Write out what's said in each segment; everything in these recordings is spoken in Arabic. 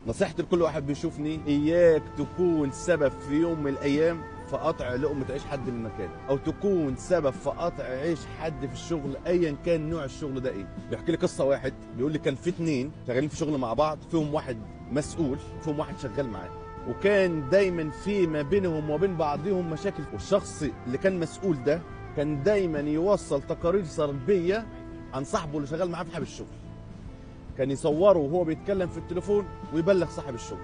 نصيحتي لكل واحد بيشوفني، اياك تكون سبب في يوم من الايام في قطع لقمة عيش حد من مكان، او تكون سبب في قطع عيش حد في الشغل ايا كان نوع الشغل ده ايه. بيحكي لي قصه، واحد بيقول لي كان في اتنين شغالين في شغل مع بعض، فيهم واحد مسؤول فيهم واحد شغال معاه، وكان دايما في ما بينهم وبين بعضهم مشاكل. والشخص اللي كان مسؤول ده كان دايما يوصل تقارير سلبيه عن صاحبه اللي شغال معاه في حب الشغل. كان يصوره وهو بيتكلم في التليفون ويبلغ صاحب الشغل،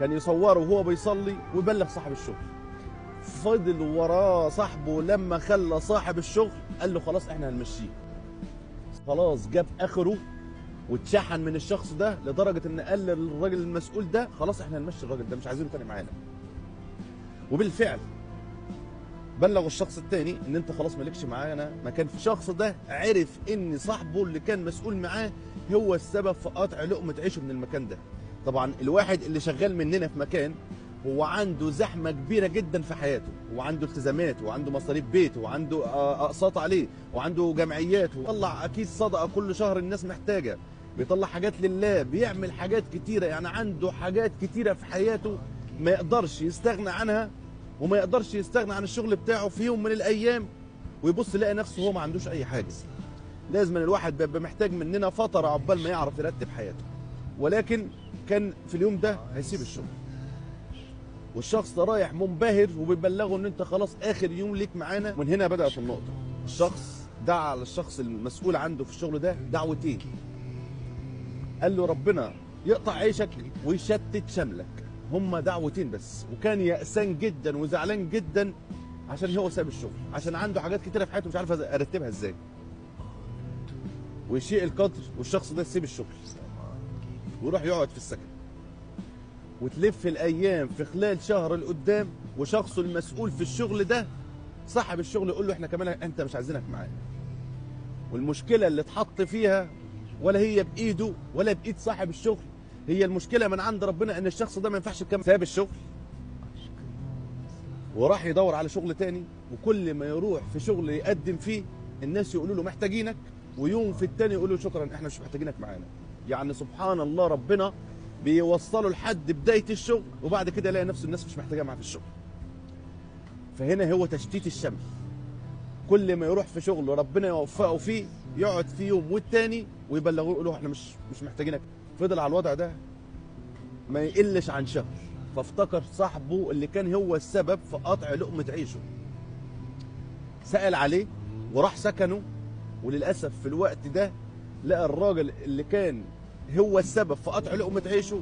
كان يصوره وهو بيصلي ويبلغ صاحب الشغل. فضل وراه صاحبه لما خلى صاحب الشغل قال له خلاص احنا هنمشيه. خلاص جاب اخره واتشحن من الشخص ده لدرجه ان قال للراجل المسؤول ده خلاص احنا هنمشي الراجل ده، مش عايزينه تاني معانا. وبالفعل بلغوا الشخص التاني ان انت خلاص مالكش معانا مكان. في الشخص ده عرف ان صاحبه اللي كان مسؤول معاه هو السبب في قطع لقمه عيشه من المكان ده. طبعا الواحد اللي شغال مننا في مكان هو عنده زحمه كبيره جدا في حياته، وعنده التزامات وعنده مصاريف بيت وعنده اقساط عليه وعنده جمعيات، ويطلع اكيد صدقه كل شهر الناس محتاجه، بيطلع حاجات لله، بيعمل حاجات كتيره. يعني عنده حاجات كتيره في حياته ما يقدرش يستغنى عنها، وما يقدرش يستغنى عن الشغل بتاعه في يوم من الايام ويبص يلاقي نفسه هو ما عندوش اي حاجه. لازم الواحد بيبقى محتاج مننا فتره عقبال ما يعرف يرتب حياته. ولكن كان في اليوم ده هيسيب الشغل، والشخص ده رايح منبهر وبيبلغه ان انت خلاص اخر يوم ليك معانا. من هنا بدات النقطه. الشخص دعا على الشخص المسؤول عنده في الشغل ده دعوتين، قال له ربنا يقطع عيشك ويشتت شملك. هما دعوتين بس. وكان يأسان جدا وزعلان جدا عشان هو ساب الشغل، عشان عنده حاجات كتيره في حياته مش عارف ارتبها ازاي. ويشيء القدر والشخص ده يسيب الشغل ويروح يقعد في السكن، وتلف الايام في خلال شهر لقدام، وشخصه المسؤول في الشغل ده صاحب الشغل يقول له احنا كمان انت مش عايزينك معانا. والمشكله اللي اتحط فيها ولا هي بايده ولا بايد صاحب الشغل، هي المشكله من عند ربنا ان الشخص ده ما ينفعش يكمل. ساب الشغل وراح يدور على شغل تاني، وكل ما يروح في شغل يقدم فيه الناس يقولوا له محتاجينك، ويوم في التاني يقولوا له شكرا احنا مش محتاجينك معانا. يعني سبحان الله، ربنا بيوصله لحد بدايه الشغل وبعد كده يلاقي نفسه الناس مش محتاجاه معاه في الشغل. فهنا هو تشتيت الشمل. كل ما يروح في شغل وربنا يوفقه فيه يقعد فيه يوم والتاني ويبلغوه يقولوا احنا مش محتاجينك. فضل على الوضع ده ما يقلش عن شهر، فافتكر صاحبه اللي كان هو السبب في قطع لقمه عيشه، سأل عليه وراح سكنه. وللاسف في الوقت ده لقى الراجل اللي كان هو السبب في قطع لقمه عيشه